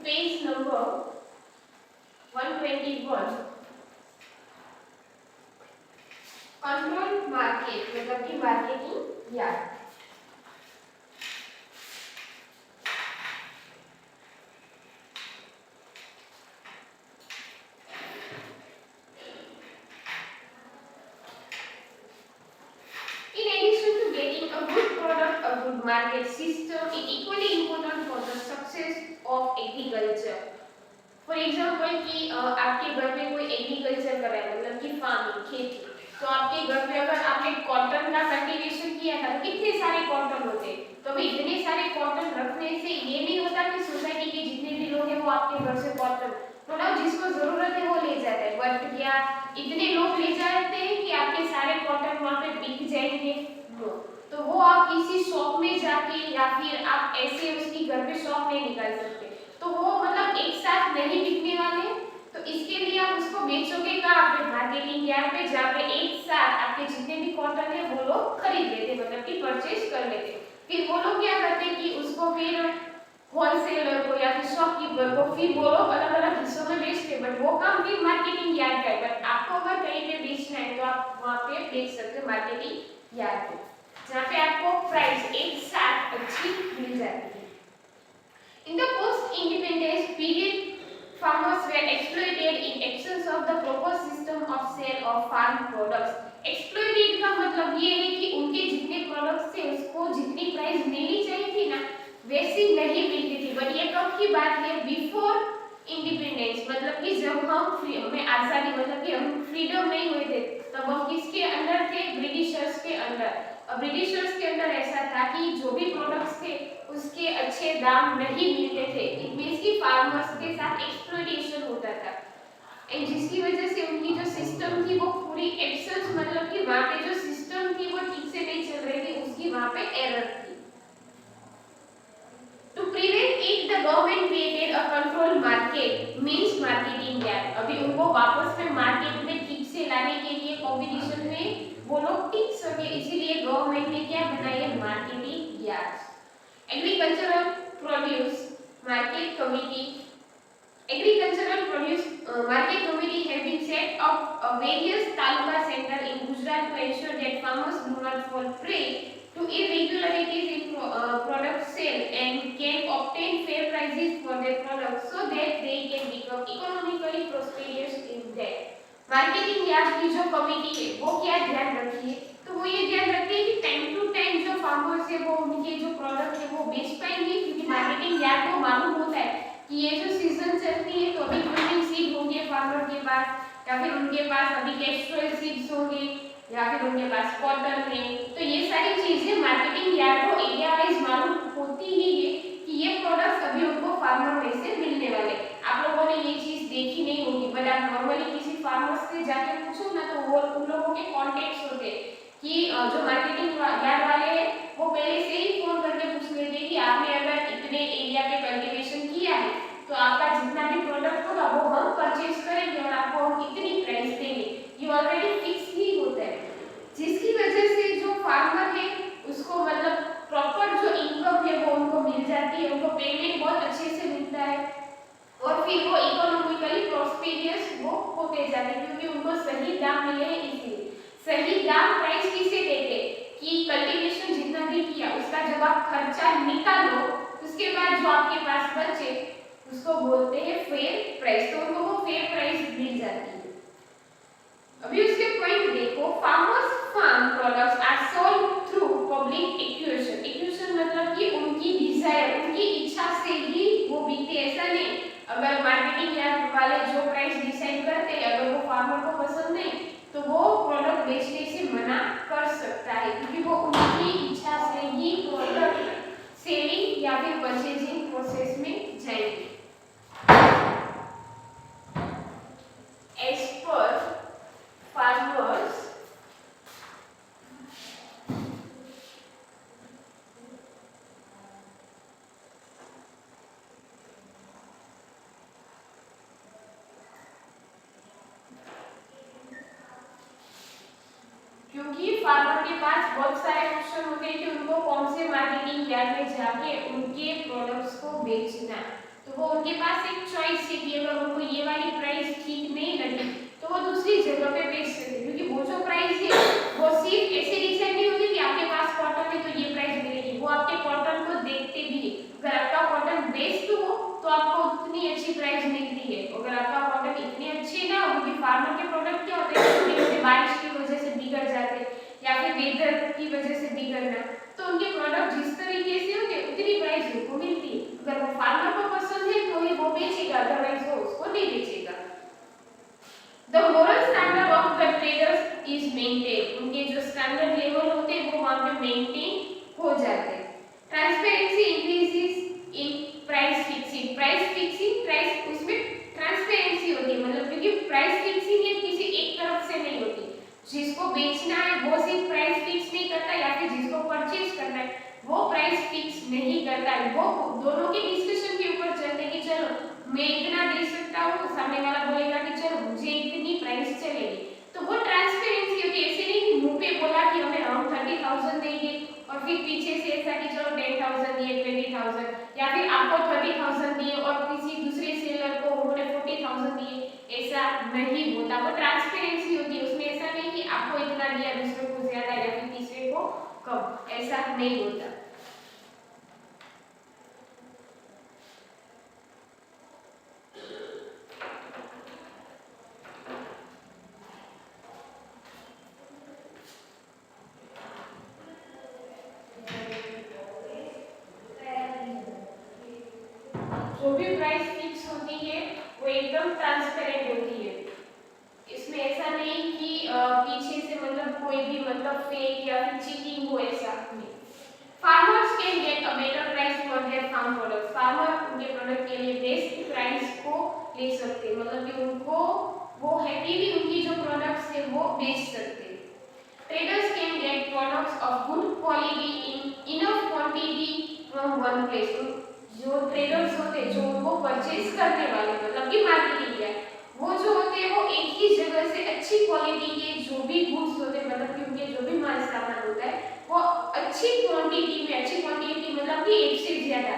Page number 121 control market मतलब कि marketing yard. Market system is equally important for the success of agriculture. For example कि आपके घर में कोई एग्रीकल्चर कर रहा है मतलब कि फार्मिंग खेती, तो आपके घर में अगर आपने कॉटन का कल्टीवेशन किया था तो कितने सारे कॉटन होते, तो भाई इतने सारे कॉटन रखने से ये नहीं होता कि सोसाइटी के जितने भी लोग हैं वो आपके घर से कॉटन थोड़ा जिसको जरूरत है वो ले जाता है, बट क्या इतने लोग ले जाते हैं कि आपके सारे कॉटन वहाँ पे बिक जाएंगे? तो वो आप किसी शॉप में जाके या फिर आप ऐसे उसकी घर पे शॉप नहीं निकाल सकते, तो वो मतलब एक साथ नहीं बिकने वाले, तो इसके लिए आप उसको बेचोगे कहाँ? आपके मार्केटिंग यार्ड पे, जहाँ पे एक साथ आपके जितने भी कॉटन है वो लोग खरीद लेते मतलब कि परचेज कर लेते। फिर वो लोग क्या करते कि उसको फिर होलसेलर को या फिर शॉपकीपर को फिर वो लोग अलग अलग हिस्सों में बेचते, बट वो काम फिर मार्केटिंग यार्ड का है। बट आपको अगर कहीं पे बेचना है तो आप वहाँ पे बेच सकते हो मार्केटिंग यार्ड पे, जहाँ पे आपको प्राइस एक साथ अच्छी मिल जाती है। In the post-independence period, farmers were exploited in excess of the proper system of sale of farm products. Exploited का मतलब ये है कि उनके जितने प्रोडक्ट्स थे उसको जितनी प्राइस मिलनी चाहिए थी ना वैसी नहीं मिलती थी। बट ये कब की बात है? बिफोर इंडिपेंडेंस, मतलब कि जब हमें आजादी मतलब कि हम फ्रीडम नहीं हुए थे तब हम किसके अंडर थे? ब्रिटिशर्स के अंडर। और ब्रिटिशर्स के अंदर ऐसा था कि जो भी प्रोडक्ट्स थे उसके अच्छे दाम नहीं मिलते थे। इट मींस कि फार्मर्स के साथ एक्सप्लॉइटेशन होता था, एंड जिसकी वजह से उनकी जो सिस्टम थी वो पूरी एब्सेंस मतलब कि वहाँ पे जो सिस्टम थी वो ठीक से नहीं चल रही थी, उसकी वहाँ पे एरर थी। To prevent it, the government created a control market, means marketing gap. अभी उनको वापस में मार्केट में ठीक से लाने के लिए कंपटीशन में वो लोग टिक सके, इसीलिए गवर्नमेंट ने क्या बनाया? Marketing yards. Agricultural produce market committee. Agricultural produce market committee have been set up various taluka center in Gujarat to ensure that farmers do not fall prey to irregularities in product sale and can obtain fair prices for their products so that they can become economically prosperous in that. Marketing yard की जो committee है वो क्या ध्यान रखी है? तो वो ये ध्यान रखते हैं कि टाइम टू टाइम जो फार्मर्स है वो उनके जो प्रोडक्ट है वो बेच पाएंगे, क्योंकि मार्केटिंग यार्ड को मालूम होता है कि ये जो सीजन चलती है तो अभी ग्रोइंग सीड होंगे फार्मर के पास, या फिर उनके पास अभी कैस्ट्रोल सीड्स होंगे, या फिर उनके पास कॉटन है, तो ये सारी चीजें मार्केटिंग यार्ड को एरिया वाइज मालूम होती ही है कि ये प्रोडक्ट्स अभी उनको फार्मर में से मिलने वाले। आप लोगों ने ये चीज देखी नहीं होगी, बट आप नॉर्मली किसी फार्मर से जाके पूछो ना तो वो उन लोगों के कॉन्टेक्ट्स होते कि जो मार्केटिंग यार्ड वाले वो पहले से ही फोन करके पूछ लेते कि आपने अगर इतने एरिया पे कल्टीवेशन किया है तो आपका जितना भी प्रोडक्ट होगा वो हम परचेज करेंगे और आपको हम इतनी प्राइस देंगे, ये ऑलरेडी फिक्स ही होता है, जिसकी वजह से जो फार्मर है उसको मतलब प्रॉपर जो इनकम है वो उनको मिल जाती है, उनको पेमेंट बहुत अच्छे से मिलता है और फिर वो इकोनॉमिकली प्रॉस्पेरियस वो होते जाते हैं, क्योंकि उनको सही दाम मिले हैं। इसलिए सही दाम प्राइस किसे देते कि कल्टीवेशन जितना भी किया उसका जब आप खर्चा निकालो उसके बाद जो आपके पास बचे उसको बोलते हैं फेयर प्राइस, तो उनको वो फेयर प्राइस मिल जाती है। अभी उसके पॉइंट देखो, farmers farm products are sold through public acquisition. Acquisition मतलब कि उनकी डिजायर, उनकी इच्छा से ही वो बिकते, ऐसा नहीं अगर मार्केटिंग यार्ड वाले जो प्राइस डिसाइड करते हैं अगर वो फार्मर को पसंद नहीं तो वो प्रोडक्ट बेचने से मना कर सकता है, क्योंकि वो उनकी इच्छा से ही प्रोडक्ट सेलिंग या फिर परचेजिंग प्रोसेस में जाएंगे। As per farmers क्योंकि फार्मर के पास बहुत सारे ऑप्शन होते हैं कि उनको कौन से मार्केटिंग यार्ड में जाके उनके प्रोडक्ट्स को बेचना, तो वो उनके पास एक चॉइस है कि अगर उनको ये वाली प्राइस ठीक नहीं लगी तो वो दूसरी जगह पे बेच सकते हैं, क्योंकि वो जो प्राइस है वो सिर्फ ऐसे डिसाइड नहीं होती कि आपके पास कॉटन है तो ये प्राइस मिलेगी, वो आपके कॉटन को देखते भी है। अगर आपका कॉटन बेस्ट हो तो आपको उतनी अच्छी प्राइस मिलती है, अगर आपका कॉटन इतने अच्छे ना हो, क्योंकि फार्मर के प्रोडक्ट क्या होते हैं जैसे बारिश की वजह से बिगड़ जाते या फिर वेदर की वजह से बिगड़ना, तो उनके प्रोडक्ट जिस तरीके से होते उतनी प्राइस उनको मिलती है। अगर वो फार्मर को पसंद है तो ही वो बेचेगा, अदरवाइज वो उसको नहीं बेचेगा। The moral standard of the traders is maintained. उनके जो स्टैंडर्ड लेवल होते हैं वो वहाँ पे मेंटेन हो जाते हैं। Transparency increases in price fixing. Price fixing, price उसमें ट्रांसपेरेंसी होती है, मतलब क्योंकि प्राइस फिक्सिंग ये किसी एक तरफ से नहीं होती, जिसको बेचना है वो सिर्फ प्राइस फिक्स नहीं करता या फिर जिसको परचेज करना है वो प्राइस फिक्स नहीं करता है, वो दोनों के डिस्कशन के ऊपर चलते हैं कि चलो मैं इतना दे सकता हूँ, सामने वाला बोलेगा कि चलो मुझे इतनी प्राइस चलेगी, तो वो ट्रांसपेरेंसी होती है। ऐसे नहीं कि मुंह पे बोला कि हम 30,000 देंगे और फिर पीछे से ऐसा कि चलो 10,000 दिए, 20,000, या फिर आपको 30,000 दिए और किसी दूसरे सेलर को उन्होंने 40,000 दिए, ऐसा नहीं होता। वो ट्रांसपेरेंसी होती है, उसमें ऐसा नहीं कि आपको इतना दिया दूसरे को ज्यादा या फिर तीसरे को कम, ऐसा नहीं होता। जो भी प्राइस फिक्स होती है वो एकदम ट्रांसपेरेंट होती है, इसमें ऐसा नहीं कि पीछे से मतलब कोई भी मतलब फेक या फिर चीटिंग हो, ऐसा नहीं। Farmers can get a better price for their farm products. Farmer उनके प्रोडक्ट के लिए बेस्ट प्राइस को ले सकते हैं, मतलब कि उनको वो हैप्पी भी उनकी जो प्रोडक्ट्स है वो बेच सकते हैं। Traders can get products of good quality in enough quantity from one place. जो ट्रेडर्स होते हैं जो उनको परचेज करने वाले मतलब कि मार्केटिंग है, वो जो होते हैं वो एक ही जगह से अच्छी क्वालिटी के जो भी गुड्स होते हैं मतलब कि उनके जो भी माल सामान होता है वो अच्छी क्वांटिटी में, अच्छी क्वांटिटी मतलब कि एक से ज्यादा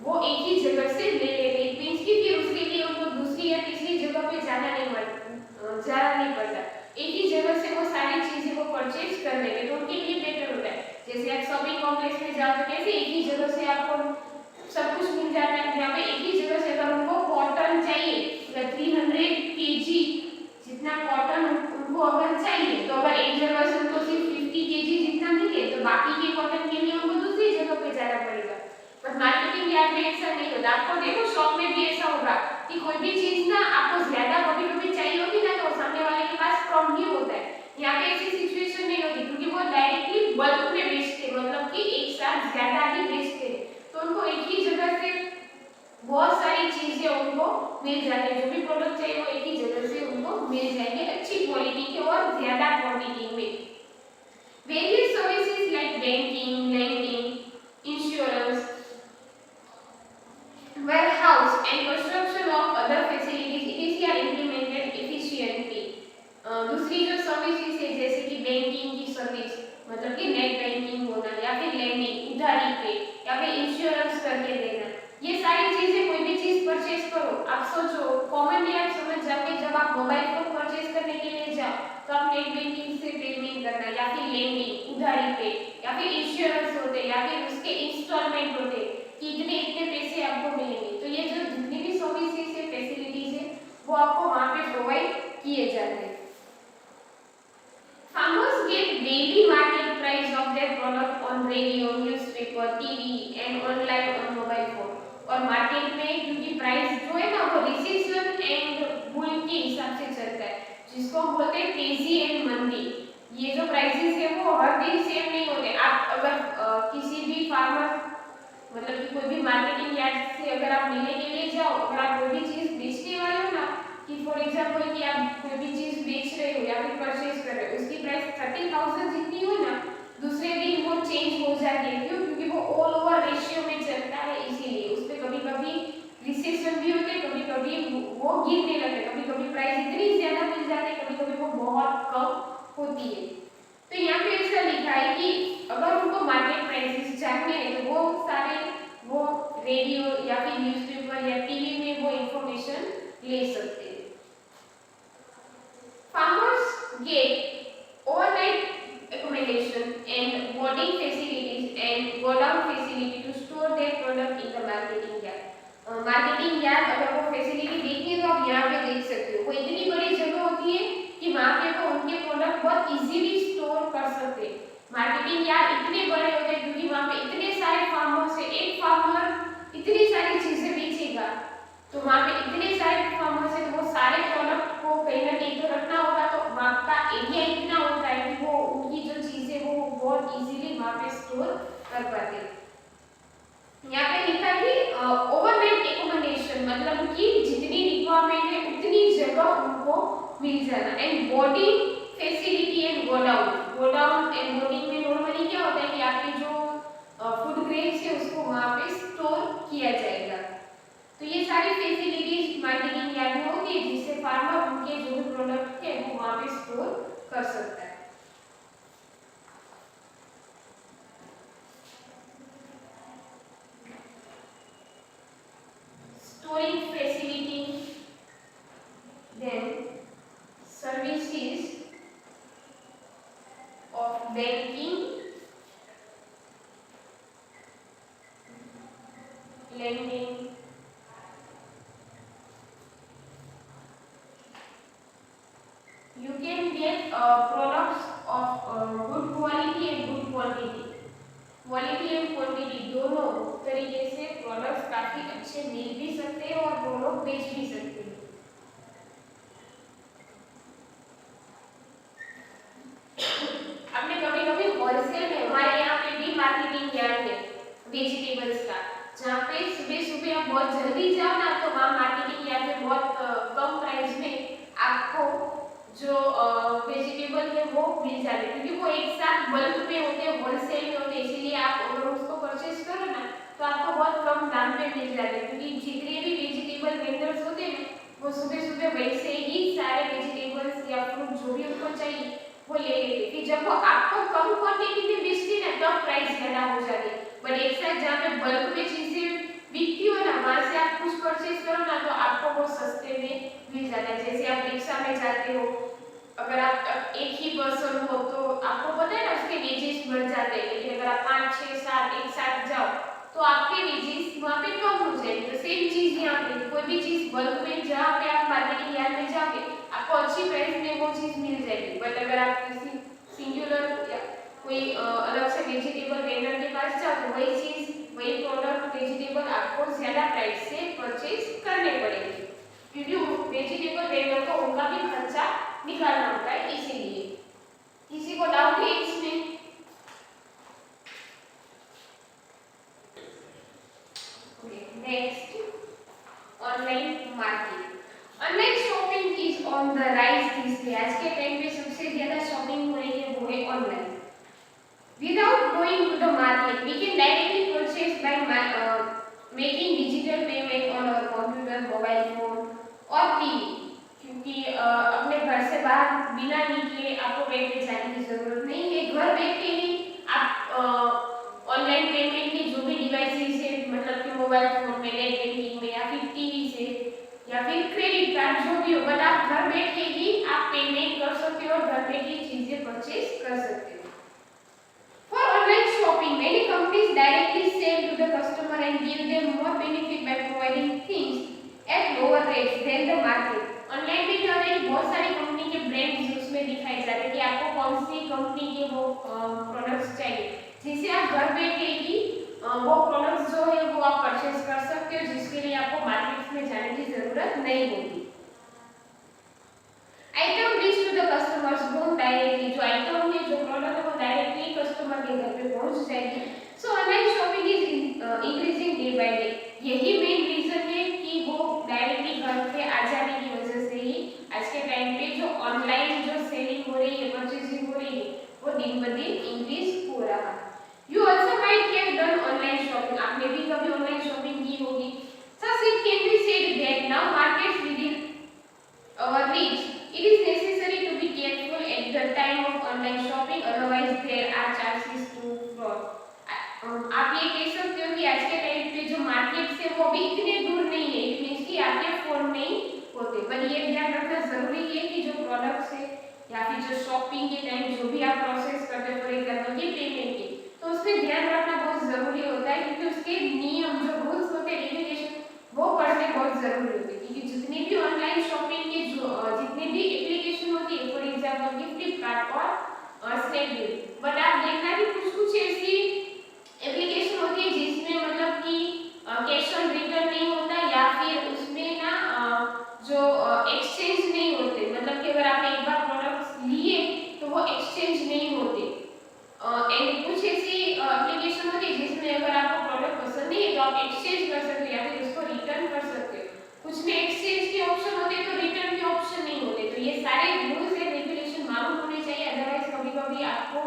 वो एक ही जगह से ले लेते हैं, मींस कि फिर उसके लिए उनको दूसरी या तीसरी जगह पे जाना नहीं पड़ता, एक ही जगह से वो सारी चीजें वो परचेज कर लेते हैं, तो उनके लिए बेटर होता है। जैसे आप शॉपिंग कॉम्प्लेक्स में जाओ तो कैसे एक ही जगह से आपको सब कुछ मिल जाता है, यहाँ पे एक ही जगह से अगर उनको कॉटन चाहिए 300 केजी जितना कॉटन उनको अगर चाहिए, तो अगर एक जगह से उनको सिर्फ 50 केजी जितना मिले तो बाकी के कॉटन के लिए उनको दूसरी जगह पे जाना पड़ेगा। पर मार्केटिंग यार्ड में ऐसा नहीं होता, आपको देखो शॉप में भी ऐसा होगा कि कोई भी चीज ना आपको ज्यादा कभी कभी चाहिए होगी ना तो सामने वाले के पास कम ही होता है, यहाँ पे ऐसी सिचुएशन नहीं होती क्योंकि वो डायरेक्टली बल्क में बेचते मतलब कि एक साथ ज्यादा ही बेचते, तो उनको एक ही जगह से बहुत सारी चीजें उनको मिल जाती है, जो भी प्रोडक्ट चाहिए वो एक ही जगह से उनको मिल जाएंगे अच्छी क्वालिटी के और ज्यादा क्वांटिटी में। Various services like banking, lending, insurance, warehouse and construction of other facilities etc are implemented efficiently। दूसरी जो सर्विसेज है जैसे कि बैंकिंग की सर्विस मतलब कि नेट बैंकिंग होना या फिर लेंडिंग उधारी पे या फिर इंश्योरेंस करके देना, ये सारी चीजें कोई भी चीज परचेज करो आप सोचो कॉमनली आप समझ जाओगे जब आप मोबाइल फोन परचेज करने के लिए जाओ तो आप नेट बैंकिंग से पेमेंट करना या फिर लेंडिंग उधारी पे या फिर इंश्योरेंस होते या फिर उसके इंस्टॉलमेंट होते कि इतने इतने पैसे आपको मिलेंगे, तो ये जो जितनी भी सर्विसेज है फैसिलिटीज है वो आपको वहां पे प्रोवाइड किए जाते हैं। Farmers get daily market price of their product on radio, newspaper, TV and online on mobile phone। और मार्केट में क्योंकि प्राइस जो है ना वो रिसेशन एंड बुल के हिसाब से चलता है, जिसको हम बोलते हैं तेजी एंड मंदी। ये जो प्राइसेस है वो हर दिन सेम नहीं होते। आप अगर किसी भी फार्मर मतलब कि कोई भी मार्केटिंग यार्ड से अगर आप लेने के लिए जाओ, अगर आप कोई भी चीज बेचने वाले हो ना कि फॉर एग्जांपल कि आप कोई भी चीज बेच रहे हो या फिर परचेज कर रहे हो, उसकी प्राइस 30,000 जितनी हो ना दूसरे दिन वो चेंज हो जाती है, क्यों? क्योंकि वो ऑल ओवर रेशियो में चलता है, इसीलिए उस पे कभी कभी रिसेशन भी होते, कभी कभी वो गिरने लगते, कभी कभी प्राइस इतनी ज्यादा मिल जाती है, कभी कभी वो बहुत कम होती है। तो यहाँ पे ऐसा लिखा है कि अगर उनको मार्केट प्राइसेस जानने हैं तो वो सारे वो रेडियो या फिर न्यूज़पेपर या ले सकते हैं। Farmers get overnight accommodation and boarding facilities and godown facility to store their product in the marketing yard. Marketing yard अगर वो फैसिलिटी देखनी है तो आप यहाँ पे देख सकते हो। वो इतनी बड़ी जगह होती है कि वहाँ पे वो उनके प्रोडक्ट बहुत इजीली स्टोर कर सकते हैं। मार्केटिंग यार्ड इतने बड़े होते हैं क्योंकि वहाँ पे इतने सारे फार्मर्स है, एक फार्मर इतनी सारी चीजें बेचेगा तो वहाँ पे इतने सारे फार्मर्स है तो वो सारे प्रोडक्ट को कहीं ना कहीं तो रखना होगा, तो वहाँ का एरिया इतना होता है कि वो उनकी जो चीजें वो बहुत इजीली वहाँ पे स्टोर कर पाते हैं। यहाँ पे लिखा है कि ओवरनाइट एकोमोडेशन मतलब कि जितनी रिक्वायरमेंट है उतनी जगह उनको मिल जाना। And boarding facility and godown and boarding में नॉर्मली क्या होता है कि आपके जो फूड ग्रेड्स है उसको वहाँ पे स्टोर किया जाएगा। तो ये सारी फैसिलिटीज मार्केटिंग यार्ड में होगी जिससे फार्मर उनके जो भी प्रोडक्ट है वो वहाँ पे स्टोर कर सकता है। Storing facility, then services of banking, lending, you can get products of good quality and good quantity. Quality and quantity दोनोतरीके से प्रोडक्ट्स काफी अच्छे मिल भी सकते हैं और वो लोग बेच भी सकते हैं। आपने कभी कभी होलसेल में हमारे यहाँ पे भी मार्केटिंग यार्ड है वेजिटेबल्स का, जहाँ पे सुबह सुबह आप बहुत जल्दी जाओ ना तो वहाँ मार्केटिंग यार्ड में बहुत कम प्राइस में आपको जो वेजिटेबल है वो मिल जाते हैं क्योंकि वो एक साथ बल्क में होते हैं, होलसेल में होते हैं, इसीलिए आप अगर उसको परचेज करो ना तो आपको बहुत कम दाम पे मिल जाते हैं क्योंकि जितने भी वेजिटेबल वेंडर्स होते हैं वो सुबह सुबह वैसे ही सारे वेजिटेबल्स या फ्रूट जो भी उनको चाहिए वो ले लेते हैं। फिर जब वो आपको कम क्वांटिटी में बेचती है ना तब प्राइस ज़्यादा हो जाती है, बट एक साथ जहाँ पे बल्क में चीज़ें बिकती हो ना वहाँ से आप कुछ परचेज करो ना तो आपको वो सस्ते में मिल जाता है। जैसे आप रिक्शा में जाते हो, अगर आप एक ही पर्सन हो तो आपको पता है ना उसके वेजेस बढ़ जाते हैं, लेकिन अगर आप 5, 6, 7 एक साथ जाओ तो आपके वेजेस वहाँ पे कम हो जाएंगे। तो सेम चीज यहाँ पे कोई भी चीज बल्क में जहाँ पे आप मार्केटिंग यार्ड में जाओगे आपको अच्छी प्राइस में वो चीज मिल जाएगी, बट अगर आप किसी सिंगुलर या कोई अलग से वेजिटेबल वेंडर के पास जाओ तो वही चीज वही प्रोडक्ट वेजिटेबल आपको ज्यादा प्राइस से परचेज करने पड़ेंगे क्योंकि वेजिटेबल वेंडर को उनका भी खर्चा निकालना होता है। इसीलिए किसी को डाउट है इसमें? Next, online market. Online shopping is on the rise this day. आज के टाइम पे सबसे ज्यादा शॉपिंग हो रही है वो है online. Without going to the market we can directly purchase by making digital payment on our computer, mobile phone और टीवी, क्योंकि अपने घर से बाहर बिना निकले आपको बैंक में जाने की जरूरत नहीं है। घर बैठे ही आप ऑनलाइन पेमेंट के जो भी डिवाइसेस है मतलब कि मोबाइल फोन में, नेट बैंकिंग में या फिर टीवी से या फिर क्रेडिट कार्ड जो भी हो, बट आप घर बैठे ही आप पेमेंट कर सकते हो और घर बैठे चीजें परचेज कर सकते हो। For online shopping, many companies directly sell to the customer and give them more benefit by providing things at lower rates than the market. Online में क्या होता है कि बहुत सारी कंपनी के ब्रांड्स उसमें दिखाए जाते हैं कि आपको कौन सी कंपनी के वो प्रोडक्ट्स चाहिए, जिससे आप घर बैठे ही वो प्रोडक्ट्स जो है वो आप परचेज कर सकते हो, जिसके लिए आपको मार्केट में जाने की जरूरत नहीं होगी। Item reach to the customers home directly. जो आइटम है जो प्रोडक्ट है वो डायरेक्टली कस्टमर के घर पे पहुंच जाएगी। सो online shopping is increasing day by day. यही मेन रीजन है कि वो डायरेक्टली घर पे आ जाने की वजह से ही आज के टाइम पे जो ऑनलाइन जो सेलिंग हो रही है, परचेजिंग हो रही है वो दिन ब दिन इंक्रीज हो रहा है। You also might have done online shopping. आपने भी कभी ऑनलाइन शॉपिंग की होगी। So it can be said that now markets within our reach it is necessary to be careful at the time of online shopping, otherwise there are chances to fraud. आप ये कह सकते हो कि आज के टाइम पे जो मार्केट से वो भी इतने दूर नहीं है, इट मींस कि आपके फोन में ही हो ये ध्यान रखना जरूरी है कि जो प्रोडक्ट्स है या फिर जो शॉपिंग के टाइम जो भी आप प्रोसेस करते हो, फॉर एग्जाम्पल ये पेमेंट की, तो उसमें ध्यान रखना बहुत जरूरी होता है, क्योंकि उसके नियम जो रूल्स होते हैं, रेगुलेशन, वो पढ़ने बहुत जरूरी होते हैं। क्योंकि जितनी भी ऑनलाइन शॉपिंग के जो जितनी भी एप्लीकेशन होती है, फॉर एग्जाम्पल की फ्लिपकार्ट और स्नैपडील, बट आप देखना कि कुछ कुछ ऐसी एप्लीकेशन होती है जिसमें मतलब कि कैश ऑन रिटर्न नहीं होता, या फिर उसमें ना जो एक्सचेंज नहीं होते, मतलब कि अगर आपने एक बार प्रोडक्ट्स लिए तो वो एक्सचेंज नहीं होते। एंड कुछ ऐसी एप्लीकेशन होती है जिसमें अगर आपको प्रोडक्ट पसंद नहीं है तो आप एक्सचेंज कर सकते हो या फिर उसको रिटर्न कर सकते हो। कुछ में एक्सचेंज के ऑप्शन होते हैं तो रिटर्न के ऑप्शन नहीं होते। तो ये सारे रूल्स एंड रेगुलेशन मालूम होने चाहिए, अदरवाइज कभी कभी आपको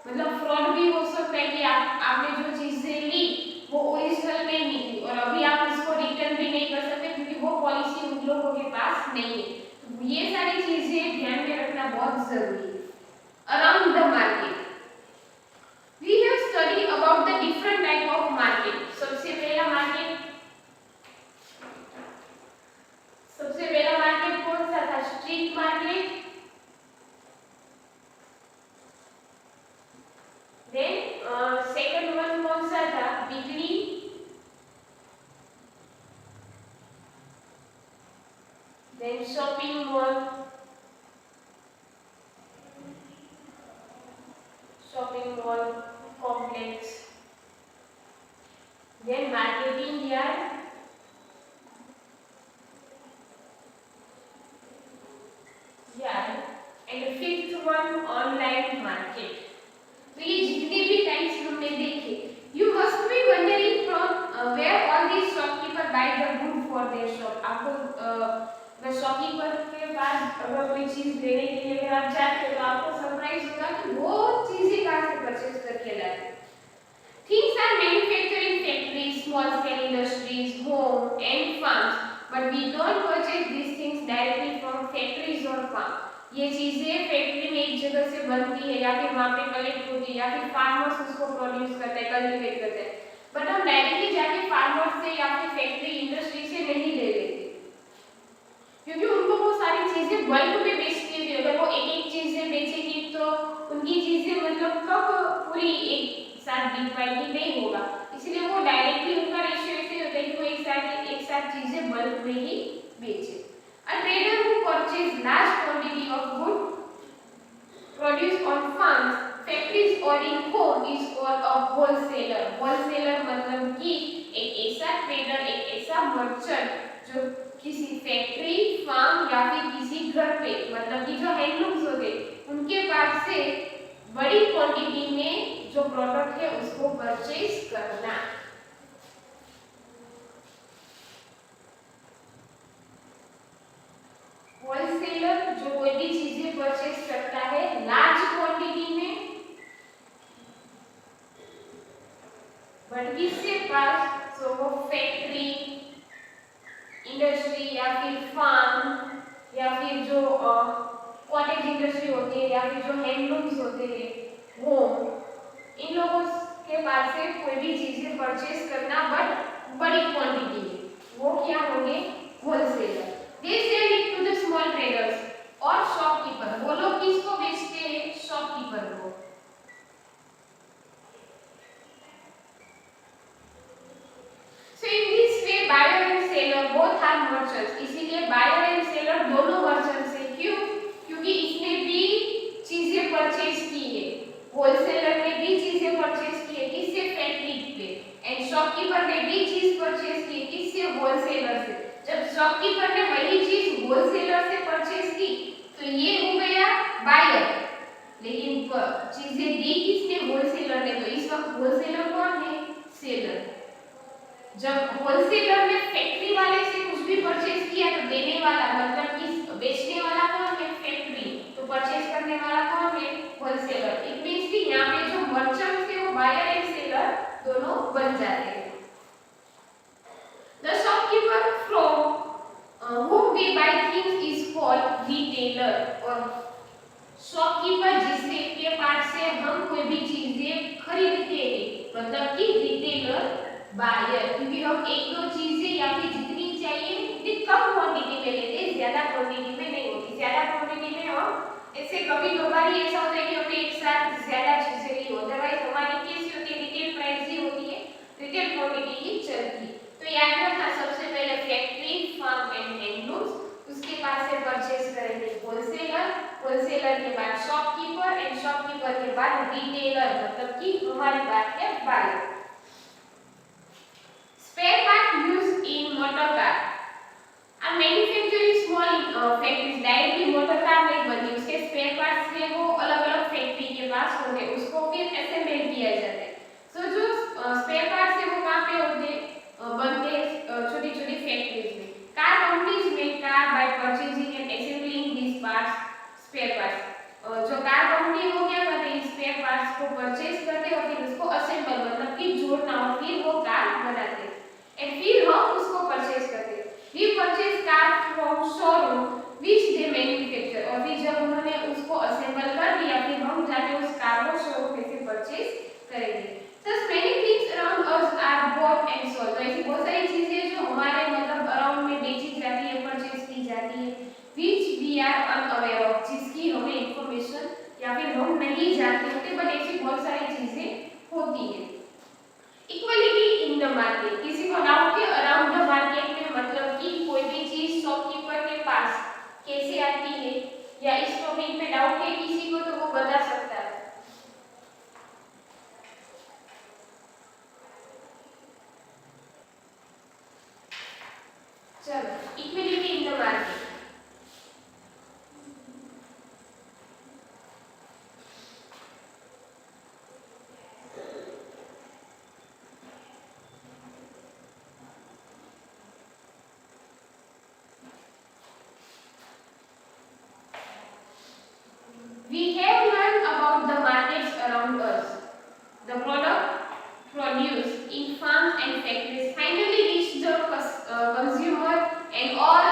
मतलब फ्रॉड भी हो सकता है कि आपने जो चीजें ली वो ओरिजिनल में निकली और अभी आप उसको रिटर्न भी नहीं कर सकते, क्योंकि वो पॉलिसी उन लोगों के पास नहीं है। तो ये सारी चीजें ध्यान में रखना बहुत जरूरी है। Around the market, we have study about the different type of market. सबसे पहला मार्केट कौन सा था? Street market. Then second one कौन सा था? Weekly. Then shopping mall, complex, then marketing yard, and fifth one online market. तो ये जितने भी टाइप्स हमने देखे, you must be wondering from where all these shopkeeper buy the good for their shop. आपको शॉपकीपर के पास अगर कोई चीज लेने के लिए अगर आप जाते हो तो आपको सरप्राइज होगा कि वो चीजें कहां से परचेज करके लाए। Things are manufactured in factories, small scale industries, home and farms, but we don't purchase these things directly from factories or farm. ये चीजें फैक्ट्री में एक जगह से बनती है या फिर वहां पे कलेक्ट होती है या फिर फार्मर्स उसको प्रोड्यूस करते हैं, कल्टीवेट करते हैं, बट हम डायरेक्टली जाके फार्मर्स से या फिर फैक्ट्री इंडस्ट्री से नहीं ले लेते, क्योंकि उनको वो सारी चीजें बल्क में बेचती है। अगर वो एक एक चीजें बेचेगी तो उनकी चीजें मतलब कब पूरी एक साथ डिवाइड नहीं होगा, इसलिए वो डायरेक्टली उनका रेशियो ऐसे होता है कि वो एक साथ चीजें बल्क में ही बेचे। A trader who purchase large quantity of good produce on farms, factories or in home is called a wholesaler. Wholesaler मतलब कि एक ऐसा ट्रेडर, एक ऐसा मर्चेंट जो किसी फैक्ट्री, फार्म या फिर किसी घर पे मतलब कि जो हैंडलूम्स होते उनके पास से बड़ी क्वांटिटी में जो प्रोडक्ट है उसको परचेज करना। होलसेलर जो कोई भी चीजें परचेज करता है लार्ज क्वांटिटी में, बट किसके पास? तो वो फैक्ट्री, इंडस्ट्री या फिर फार्म या फिर जो कॉटेज इंडस्ट्री होती है या फिर जो हैंडलूम्स होते हैं होम, इन लोगों के पास से कोई भी चीजें परचेज करना बट बड़ी क्वांटिटी में, वो क्या होंगे? Wholesaler. They sell it to the small traders और शॉपकीपर। वो लोग किसको बेचते हैं? शॉपकीपर को। So in this way buyer and seller both are merchants। इसीलिए buyer and seller दोनों merchants हैं। क्यों? क्योंकि इसने भी चीजें परचेज की है, होलसेलर ने भी चीजें परचेज की है, किससे? फैक्ट्री पे, एंड शॉपकीपर ने भी चीज परचेज की, किससे? होलसेलर से। जब शॉपकीपर ने वही चीज होलसेलर से परचेज की तो ये हो गया बायर, लेकिन चीजें दी किसने? होलसेलर ने। तो इस वक्त होलसेलर कौन है? सेलर। जब होलसेलर ने फैक्ट्री वाले से कुछ भी परचेज किया तो देने वाला मतलब कि बेचने वाला कौन है? फैक्ट्री। तो परचेज करने वाला कौन है? होलसेलर। इट मींस कि यहां पे जो मर्चेंट थे वो बायर एंड सेलर दोनों बन जाते हैं। The shopkeeper from whom we buy things is called retailer। और शॉपकीपर जिससे के पास से हम कोई भी चीजें खरीदते हैं मतलब कि रिटेलर, बायर। क्योंकि हम एक दो चीजें या फिर जितनी चाहिए उतनी कम क्वांटिटी में लेते हैं, ज्यादा ज्यादा क्वांटिटी में नहीं होती। ज्यादा क्वांटिटी में हम ऐसे कभी कभार ही ऐसा होता है कि हमने एक साथ ज्यादा चीजें ली हो, अदरवाइज हमारी कैसी होती है, रिटेल प्राइस ही होती है, रिटेल क्वांटिटी ही चलती है। तो याद रखना, सबसे पहले फैक्ट्री, फार्म एंड हैंडलूम्स, उसके पास से परचेज करेंगे होलसेलर, होलसेलर के बाद शॉपकीपर एंड शॉपकीपर के बाद रिटेलर, मतलब कि हमारी बात है buyer. Spare part used in motor car are manufacturing small factories, directly motor car नहीं बनती, उसके स्पेयर पार्ट्स है वो अलग अलग फैक्ट्री के पास होंगे, उसको फिर असेंबल किया जाता है। सो जो स्पेयर पार्ट्स है वो कहाँ पे होते हैं, बनते हैं छोटी छोटी फैक्ट्रीज में। Car companies make car by purchasing and assembling this parts, spare parts. जो कार कंपनी है वो क्या करते हैं, स्पेयर पार्ट्स को परचेज करते हैं और फिर उसको असेंबल मतलब कि जोड़ना और फिर वो कार बनाते हैं, एंड फिर हम उसको परचेज करते हैं। We purchase car from showroom which they manufacture, और फिर जब उन्होंने उसको असेंबल कर दिया फिर हम जाके उस कार को शोरूम में से परचेज करेंगे। Thus many things around us are bought and sold, तो ऐसी बहुत सारी चीजें जो हमारे मतलब अराउंड में बेची जाती है, परचेज की जाती है, which we are unaware of, जिसकी हमें इंफॉर्मेशन या फिर हम नहीं जानते होते, बट ऐसी बहुत सारी चीजें होती है। इक्वलिटी इन द मार्केट, किसी को डाउट है अराउंड द मार्केट में मतलब कि कोई भी चीज शॉपकीपर के पास कैसे आती है या इस टॉपिक में डाउट है किसी को तो वो बता सकता है। चलो, equality in the market, we have learned about the markets around us. The product produced in farms and factories finally reach the consumer and all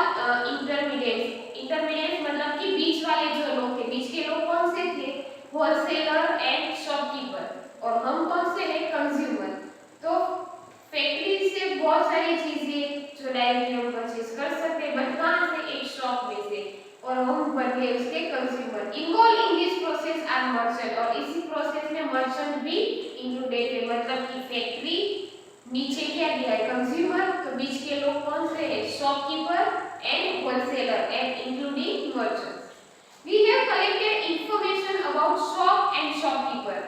intermediates. Intermediates मतलब कि बीच वाले जो लोग थे, बीच के लोग कौन से थे, होलसेलर एंड शॉपकीपर, और हम कौन से हैं, कंज्यूमर। तो फैक्ट्री से बहुत सारी चीजें जो डायरेक्टली हम परचेज कर सकते हैं, बट कहाँ से, एक शॉप में से, और हम बने उसके consumer. Involve in this process are merchant, और इसी प्रोसेस में मर्चेंट भी इंक्लूडेड है, मतलब कि फैक्ट्री, नीचे क्या दिया है, कंज्यूमर, तो बीच के लोग कौन से हैं, shopkeeper and wholesaler and including merchants. We have collected information about shop and shopkeeper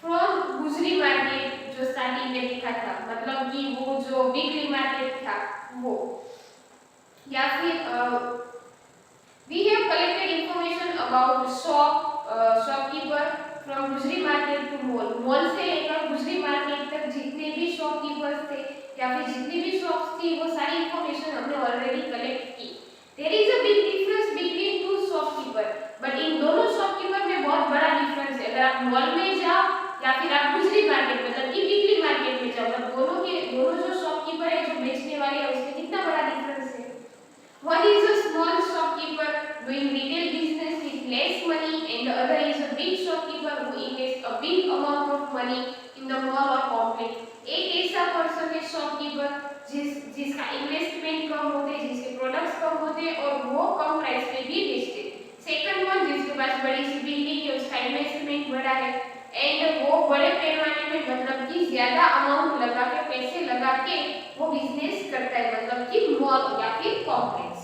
from Gujari market, जो स्टार्टिंग में लिखा था, मतलब कि वो जो वीकली मार्केट था वो, या फिर we have collected information about shopkeeper from गुजरी मार्केट टू मॉल, मॉल से लेकर गुजरी मार्केट तक जितने भी शॉपकीपर्स थे या फिर जितनी भी शॉप्स थी वो सारी इंफॉर्मेशन हमने ऑलरेडी कलेक्ट की। There is a big difference between two shopkeeper, but इन दोनों शॉपकीपर में बहुत बड़ा डिफरेंस है। अगर आप मॉल में जाओ या फिर आप गुजरी मार्केट मतलब कि वीकली मार्केट में जाओ, मतलब दोनों जो शॉपकीपर है, जो बेचने वाले हैं, उसमें कितना बड़ा डिफरेंस है। One is a small shopkeeper doing retail business with less money, and the other is a big shopkeeper who invests a big amount of money in the mall or complex. एक ऐसा person है shopkeeper जिसका investment कम होते हैं, जिसके products कम होते हैं और वो कम प्राइस पे भी बेचते हैं। सेकंड वन, जिसके पास बड़ी सी बिल्डिंग है, उसका इन्वेस्टमेंट बड़ा है एंड वो बड़े पैमाने में मतलब कि ज्यादा अमाउंट लगा के, पैसे लगा के वो बिजनेस करता है, मतलब कि मॉल या फिर complex.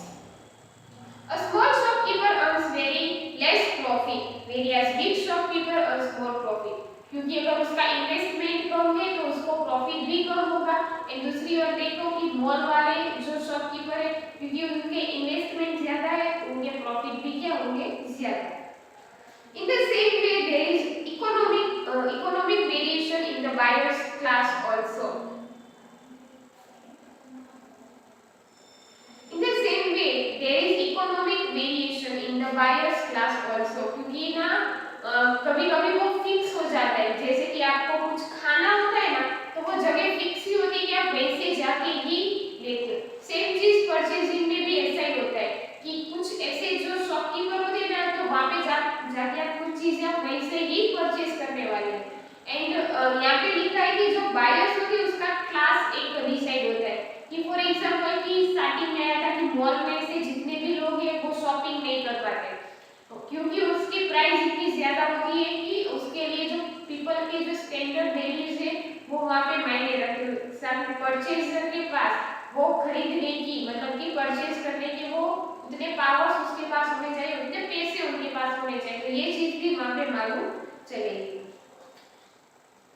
A small shopkeeper earns very less profit, whereas big shopkeeper earns more profit. क्योंकि अगर उसका इन्वेस्टमेंट कम है तो उसको प्रॉफिट भी कम होगा। एंड दूसरी ओर देखो कि मॉल वाले जो शॉपकीपर है, क्योंकि उनके इन्वेस्टमेंट ज्यादा है तो उनके प्रॉफिट भी क्या होंगे, ज्यादा। In the same way, there is economic variation in the buyer's class also. In the same way, there is economic variation in the buyer's class also. क्योंकि ना कभी-कभी वो फिक्स हो जाता है, जैसे कि आपको कुछ खाना होता है ना, तो वो जगह फिक्स ही होती है कि आप वैसे जाके ही लेते हो। सेम चीज परचेजिंग में भी ऐसा ही होता है कि कुछ ऐसे जो शॉपकीपर होते हैं ना, तो वहाँ पे जाके आप कुछ चीजें आप वैसे ही परचेज करने वाले हैं। एंड यहाँ पे लिखा है कि जो बायर्स होते हैं उसका क्लास एक डिसाइड होता है कि फॉर एग्जांपल कि स्टार्टिंग में आया था कि मॉल में से जितने भी लोग हैं क्योंकि उसकी प्राइस इतनी ज्यादा होती है कि उसके लिए जो पीपल के जो स्टैंडर्ड वैल्यूज है वो वहाँ पे मायने रखते हैं। सामने परचेजर के पास वो खरीदने की मतलब कि परचेज करने के वो उतने पावर्स उसके पास होने चाहिए, उतने पैसे उनके पास होने चाहिए, तो ये चीज भी वहाँ पे मालूम चलेगी।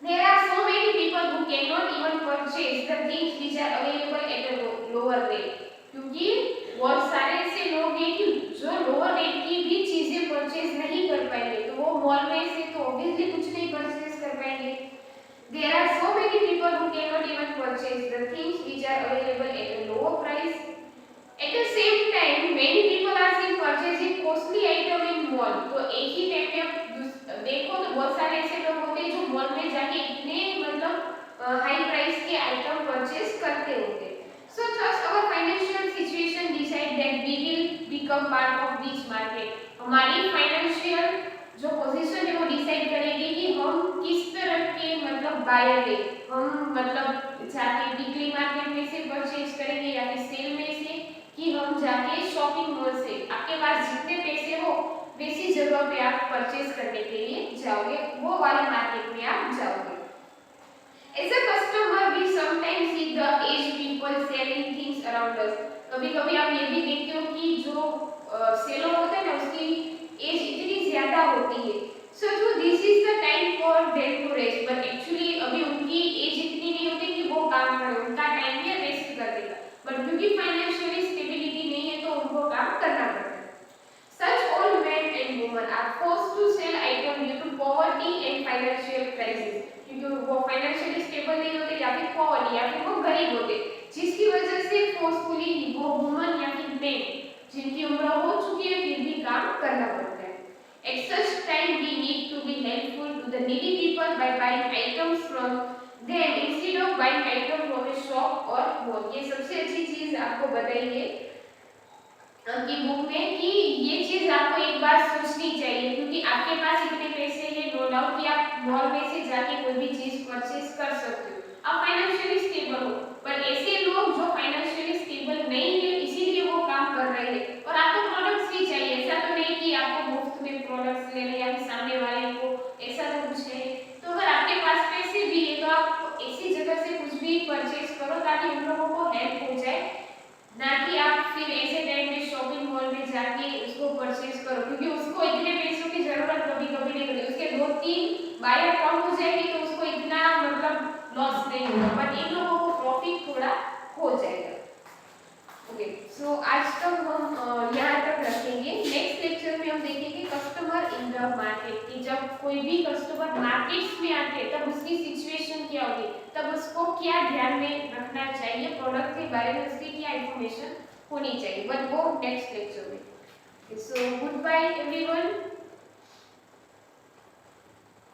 There are so many people who cannot even purchase the things which are available at a lower rate. क्योंकि बहुत सारे ऐसे लोग हैं कि जो लोअर रेट की भी चीजें परचेज नहीं कर पाएंगे, तो वो मॉल में से तो ऑब्वियसली कुछ नहीं परचेज कर पाएंगे। There are so many people who cannot even purchase the things which are available at a lower price. At the same time, many people are seen purchasing costly item in mall. तो एक ही time पे आप देखो तो बहुत सारे ऐसे लोग होते हैं जो मॉल में जाके इतने मतलब हाई प्राइस के आइटम परचेज करते होते हैं। So thus our financial situation decide that we will become part of which market. हमारी फाइनेंशियल जो पोजीशन है वो डिसाइड करेगी कि हम किस तरह के मतलब बायर है, हम मतलब जाके वीकली मार्केट में से परचेज करेंगे या फिर सेल में से, कि हम जाके शॉपिंग मॉल से आपके पास जितने पैसे हो वैसी जगह पे आप परचेज करने के लिए जाओगे, वो वाले मार्केट में आप जाओगे। As a customer we sometimes see the aged people selling things around us. कभी-कभी आप ये भी देखते हो कि जो सेलर होते हैं ना उसकी एज इतनी ज्यादा होती है, so this is the time for them to rest, but actually अभी उनकी एज इतनी नहीं होती कि वो काम करें, उनका टाइम है रेस्ट करने का, बट क्योंकि फाइनेंशियली स्टेबिलिटी नहीं है तो उनको काम करना पड़ता है। Such old men and women are forced to sell items due to poverty and financial crisis, क्योंकि वो फाइनेंशियली स्टेबल नहीं होते या फिर पॉवर्टी या फिर वो गरीब होते, जिसकी वजह से फोर्सफुली वो वुमन या फिर मेन जिनकी उम्र हो चुकी है फिर भी काम करना पड़ता है। At such time we need to be helpful to the needy people by buying items from them instead of buying items from a shop or mall. ये सबसे अच्छी चीज आपको बताई है की बुक में कि ये चीज आपको एक बार सोचनी चाहिए, क्योंकि आपके पास इतने पैसे हैं नो डाउट कि आप मॉल में से जाके कोई भी चीज परचेज कर सकते हो, आप फाइनेंशियली स्टेबल हो, पर ऐसे लोग जो फाइनेंशियली स्टेबल नहीं है इसीलिए वो काम कर रहे हैं, और आपको प्रोडक्ट्स भी चाहिए, ऐसा तो नहीं कि आपको मुफ्त में प्रोडक्ट्स लेने या फिर सामने वाले को ऐसा तो कुछ है, तो अगर आपके पास पैसे भी है तो आप ऐसी जगह से कुछ भी परचेज करो ताकि उन लोगों को हेल्प हो जाए, ना कि आप फिर ऐसे टाइम में शॉपिंग मॉल में जाके उसको परचेज करो, क्योंकि उसको इतने पैसों की जरूरत कभी कभी नहीं होती, उसके 2-3 बायर कम हो जाएगी तो उसको इतना मतलब लॉस नहीं होगा, बट इन लोगों को प्रॉफिट थोड़ा हो जाएगा। ओके, सो आज तक हम यहाँ तक रखेंगे। नेक्स्ट लेक्चर में हम देखेंगे कस्टमर इन द मार्केट, कि जब कोई भी कस्टमर मार्केट्स में आते हैं तब उसकी सिचुएशन क्या होगी, तब उसको क्या ध्यान में रखना चाहिए, प्रोडक्ट के बारे में उसकी क्या इंफॉर्मेशन होनी चाहिए, बट वो नेक्स्ट लेक्चर में। So goodbye everyone.